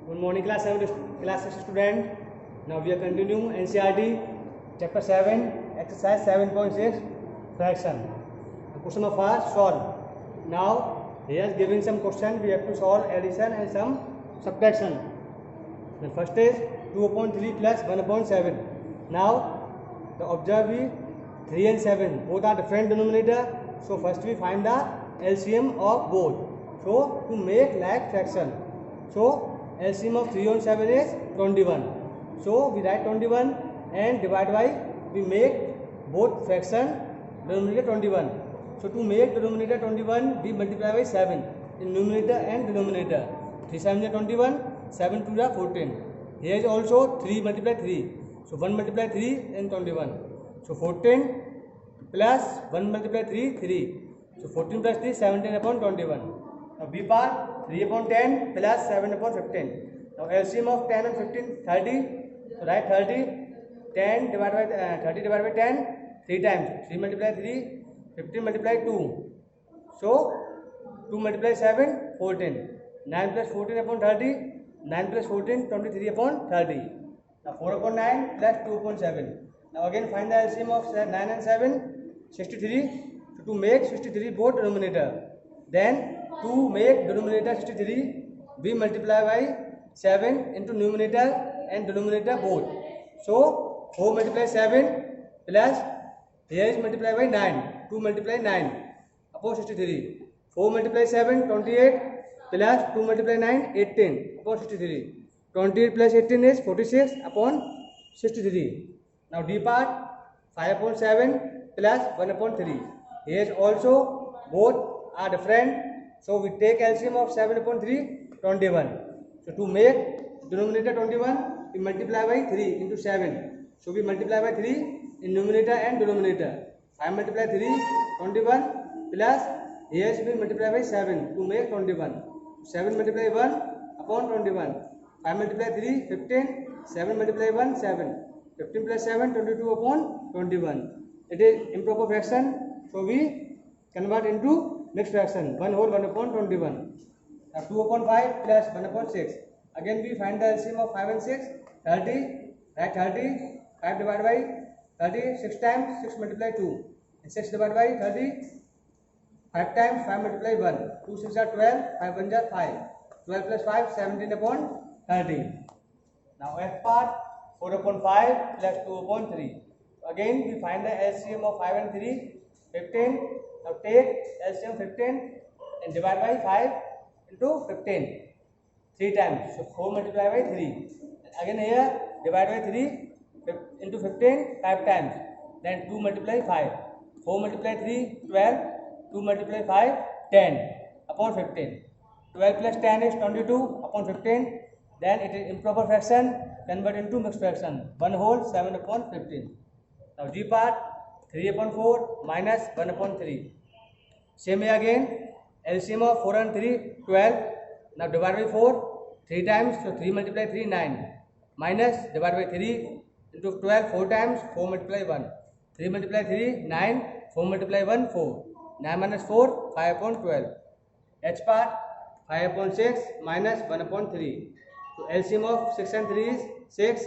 Good morning, class 6 student. Now we are continuing NCERT chapter 7, exercise 7.6, fraction. Question number 1, solve. Now he is giving some question. We have to solve addition and some subtraction. The first is 2/3 plus 1/7. Now the observe is 3 and 7. Both are different denominator. So first we find the LCM of both. So to make like fraction. So LCM of 3 and 7 is 21. So we write 21 and divide by, we make both fraction denominator 21. So to make denominator 21, we multiply by 7 in numerator and denominator. 3 7 is 21, 7 2 is 14. Here is also 3 multiply 3. So 1 multiply 3 and 21. So 14 plus 1 multiply 3, 3. So 14 plus 3, 17 upon 21. Now B part 3 upon 10 plus 7 upon 15. Now LCM of 10 and 15, 30. So write 30, 10 divided by 30 divided by 10, 3 times. 3 multiply 3, 15 multiply 2. So 2 multiply 7, 14. 9 plus 14 upon 30, 9 plus 14, 23 upon 30. Now 4 upon 9 plus 2 upon 7. Now again find the LCM of 9 and 7, 63. So to make 63 both denominator, then to make denominator 63, we multiply by 7 into numerator and denominator both. So 4 multiply 7 plus here is multiply by 9. 2 multiply 9 upon 63. 4 multiply 7, 28 plus 2 multiply 9, 18 upon 63. 28 plus 18 is 46 upon 63. Now D part 5 upon 7 plus 1 upon 3. Here is also both are different. So we take LCM of 7 upon 3, 21. So to make denominator 21, we multiply by 3 into 7. So we multiply by 3 in numerator and denominator. 5 multiply 3, 21 plus here we multiply by 7 to make 21. 7 multiply 1 upon 21. 5 multiply 3, 15. 7 multiply 1, 7. 15 plus 7, 22 upon 21. It is improper fraction. So we convert into mixed fraction. 1 whole 1 upon 21. Now 2 upon 5 plus 1 upon 6. Again we find the LCM of 5 and 6. 30. Write 30. 5 divided by 30. 6 times 6 multiply 2. And 6 divided by 30. 5 times 5 multiply 1. 2 6 are 12. 5 1 are 5. 12 plus 5, 17 upon 30. Now F part 4 upon 5 plus 2 upon 3. Again we find the LCM of 5 and 3. 15. Now take LCM 15 and divide by 5 into 15 3 times. So 4 multiply by 3. Again here divide by 3 into 15 5 times. Then 2 multiply 5. 4 multiply 3 12. 2 multiply 5 10 upon 15. 12 plus 10 is 22 upon 15. Then it is improper fraction, convert into mixed fraction. 1 whole 7 upon 15. Now G part 3 upon 4 minus 1 upon 3. Same way again, LCM of 4 and 3, 12. Now divide by 4, 3 times, so 3 multiply 3, 9. Minus, divide by 3 into 12, 4 times, 4 multiply 1. 3 multiply 3, 9, 4 multiply 1, 4. 9 minus 4, 5 upon 12. H part, 5 upon 6 minus 1 upon 3. So LCM of 6 and 3 is 6.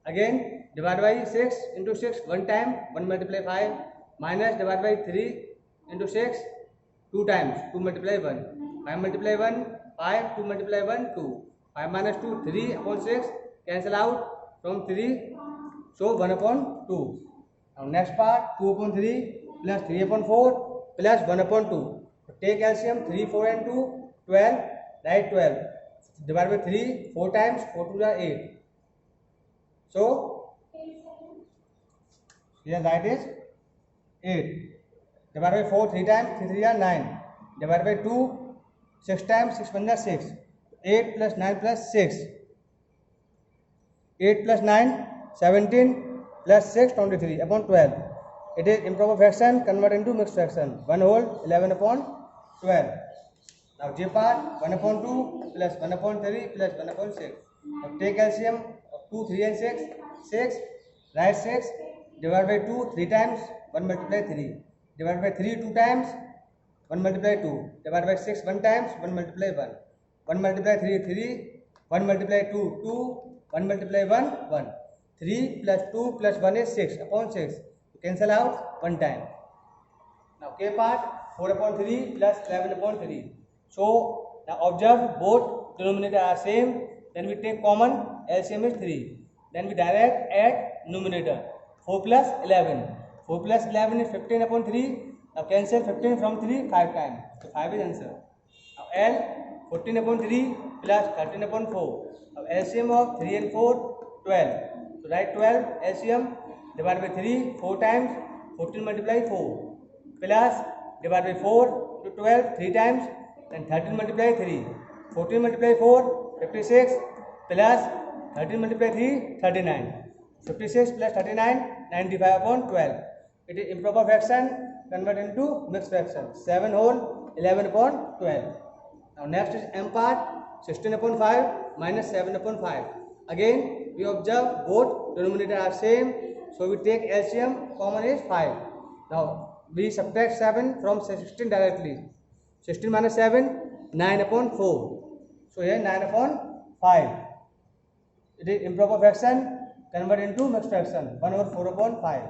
Again, divide by 6 into 6, 1 time, 1 multiply 5, minus divide by 3 into 6, 2 times, 2 multiply 1, 5 multiply 1, 5, 2 multiply 1, 2, 5 minus 2, 3 upon 6, cancel out from 3, so 1 upon 2. Now next part, 2 upon 3 plus 3 upon 4 plus 1 upon 2. So take LCM 3, 4 and 2, 12, write 12, divide by 3, 4 times, 4 2 are 8. So here that is 8. Divide by 4 3 times, 3 3 are 9. Divide by 2 6 times, 6 1 are 6. 8 plus 9 plus 6. 8 plus 9 17 plus 6 23 upon 12. It is improper fraction, convert into mixed fraction. 1 whole 11 upon 12. Now J part 1 upon 2 plus 1 upon 3 plus 1 upon 6. Now take LCM of 2, 3 and 6. 6, write 6, divide by 2 3 times, 1 multiply 3. Divide by 3 2 times, 1 multiply 2. Divide by 6 1 times, 1 multiply 1. 1 multiply 3, 3. 1 multiply 2, 2, 1 multiply 1, 1. 3 plus 2 plus 1 is 6 upon 6. Cancel out one time. Now k part 4 upon 3 plus 11 upon 3. So now observe both denominator are same. Then we take common, LCM is 3. Then we direct add numerator 4 plus 11. 4 plus 11 is 15 upon 3. Now cancel 15 from 3 5 times. So 5 is answer. Now L 14 upon 3 plus 13 upon 4. Now LCM of 3 and 4 12. So write 12 LCM divided by 3 4 times 14 multiply 4 plus divided by 4 to 12 3 times, then 13 multiply 3 14 multiply 4 56 plus 13 multiply 3 39. 56 plus 39 95 upon 12. It is improper fraction, convert into mixed fraction. 7 whole 11 upon 12. Now next is M part 16 upon 5 minus 7 upon 5. Again we observe both denominator are same, so we take LCM, common is 5. Now we subtract 7 from 16 directly. 16 minus 7 9 upon 4. So here 9 upon 5. It is improper fraction, convert into mixed fraction. 1 over 4 upon 5.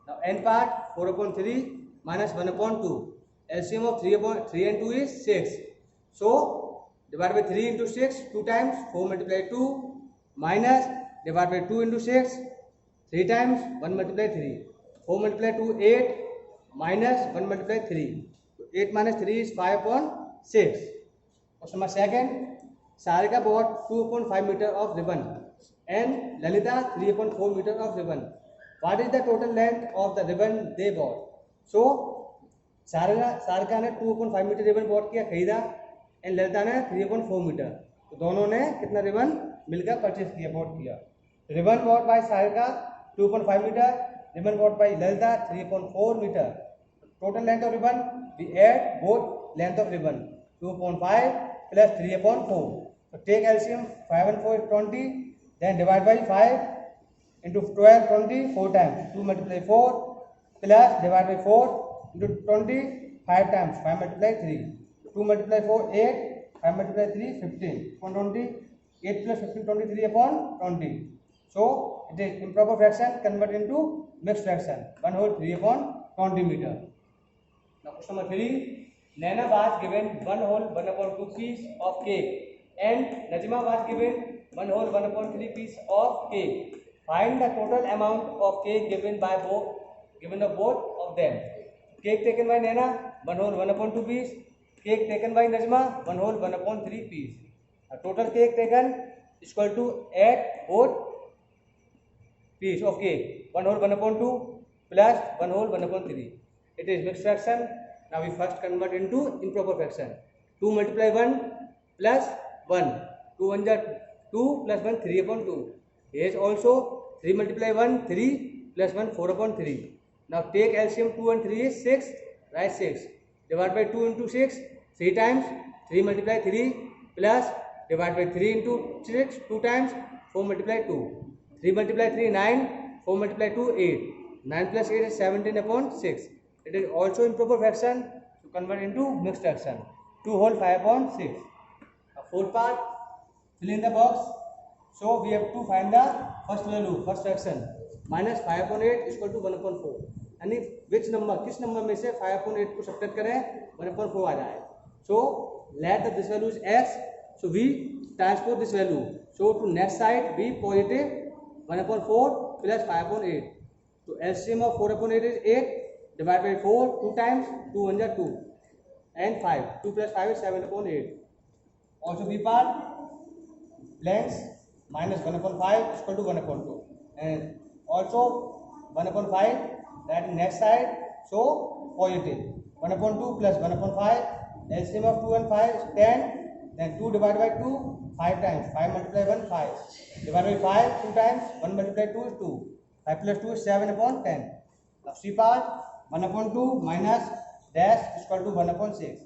Now N part 4 upon 3 minus 1 upon 2. LCM of 3 and 2 is 6. So divide by 3 into 6 2 times, 4 multiply 2 minus divide by 2 into 6 3 times, 1 multiply 3. 4 multiply 2 8 minus 1 multiply 3. 8 minus 3 is 5 upon 6. Question number second. Sarika bought 2 upon 5 meter of ribbon and Lalita 3 upon 4 meter of ribbon. What is the total length of the ribbon they bought? So Sarika ने 2 upon 5 metre ribbon bot किया, खरीदा, and Lalita ने 3 upon 4 metre. तो दोनों ने कितना ribbon मिलकर purchase किया, बॉट किया. Ribbon bought by Sarika 2 upon 5 metre, ribbon bought by Lalita 3 upon 4 metre. Total length of ribbon, we add both length of ribbon 2 upon 5 plus 3 upon 4. So take LCM, 5 and 4 is 20, then divide by 5 into 12 20 4 times, 2 multiply 4 plus divide by 4 into 20 5 times, 5 multiply 3, 2 multiply 4 8, 5 multiply 3 15 upon 20, 8 plus 15 23 upon 20. So it is improper fraction, convert into mixed fraction, 1 whole 3 upon 20 meter. Now question number 3. Nana was given 1 whole 1 upon 2 piece of cake and Najma was given 1 whole 1 upon 3 piece of cake. Find the total amount of cake given by both of them. Cake taken by Nana 1 whole 1 upon 2 piece. Cake taken by Najma 1 whole 1 upon 3 piece. Total cake taken is equal to add both piece of cake, 1 whole 1 upon 2 plus 1 whole 1 upon 3. It is mixed fraction. Now we first convert into improper fraction. 2 multiply 1 plus 1. 2 1 2 plus 1 3 upon 2. Here is also 3 multiply 1 3 plus 1 4 upon 3. Now take LCM 2 and 3 is 6. Write 6. Divide by 2 into 6 3 times. 3 multiply 3 plus divide by 3 into 6 2 times. 4 multiply 2. 3 multiply 3 9. 4 multiply 2 8. 9 plus 8 is 17 upon 6. It is also improper fraction, to convert into mixed fraction. 2 whole 5 upon 6. Now fourth part, fill in the box. So we have to find the first value, first fraction. Minus 5 upon 8 is equal to 1 upon 4. यानी which number, किस number में से 5 upon 8 को subtract करें 1 upon 4 आ जाए. So let this value is x. So we transpose this value. So to next side be positive 1 upon 4 plus 5 upon 8. So LCM of 4 upon 8 is 8. Divide by 4 2 times, 2 1 2 and 5. 2 plus 5 is 7 upon 8. Also B part, length minus 1 upon 5 is equal to 1 upon 2. And also 1 upon 5, that is next side, so positive. 1 upon 2 plus 1 upon 5, LCM of 2 and 5 is 10. Then 2 divided by 2, 5 times. 5 multiply 1, 5. Divided by 5, 2 times. 1 multiply 2 is 2. 5 plus 2 is 7 upon 10. Now C part, 1 upon 2 minus dash is equal to 1 upon 6.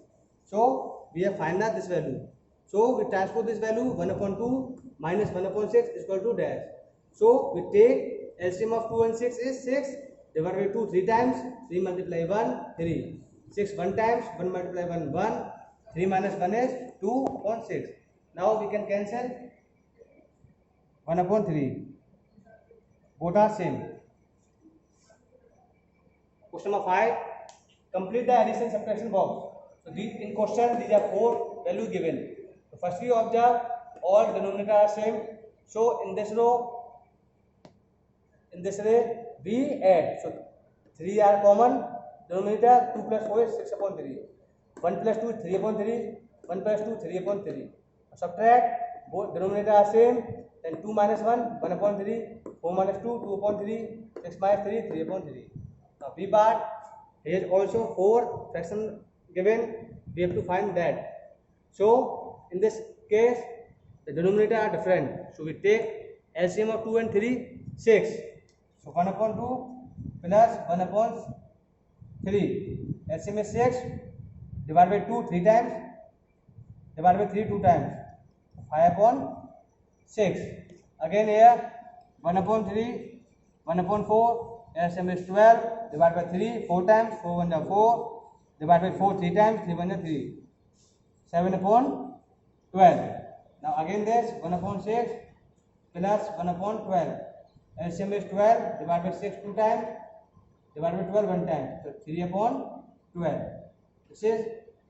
So we have find out this value. So we transpose this value 1 upon 2 minus 1 upon 6 is equal to dash. So we take LCM of 2 and 6 is 6. Divided by 2 3 times. 3 multiply 1 3. 6 1 times. 1 multiply 1 1. 3 minus 1 is 2 upon 6. Now we can cancel 1/3. Both are same. Question number 5. Complete the addition subtraction box. So in question these are 4 values given. So firstly observe all denominator are same. So in this row we add. So 3 are common. Denominator 2 plus 4 is 6/3. 1 plus 2 is 3/3. 1 plus 2 3/3. Subtract, both denominator are same. Then 2 minus 1 1/3. 4 minus 2 2/3. 6 minus 3 3/3. Now B part, here is also 4 fraction given. We have to find that. So in this case the denominator are different. So we take LCM of 2 and 3, 6. So 1/2 plus 1/3. LCM is 6. Divided by 2 3 times. Divided by 3 2 times. 5/6. Again here 1/3. 1/4. LCM is 12. Divided by 3 4 times. 4 1 is 4. Divided by 4 3 times. 3 1 is 3. 7/12. Now again this 1/6 plus 1/12. LCM is 12. Divided by 6 2 times. Divided by 12 1 time. So 3/12. This is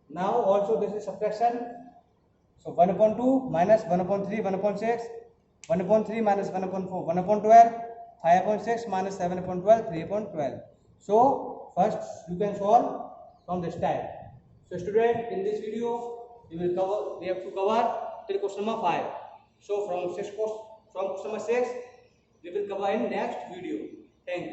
now also this is subtraction. So 1/2 minus 1/3 1/6. 1/3 minus 1/4 1/12. 5/6 minus 7/12 3/12. So first you can solve from this type. So student, in this video we have to cover till question number 5. So from question number 6 we will cover in next video. Thank you.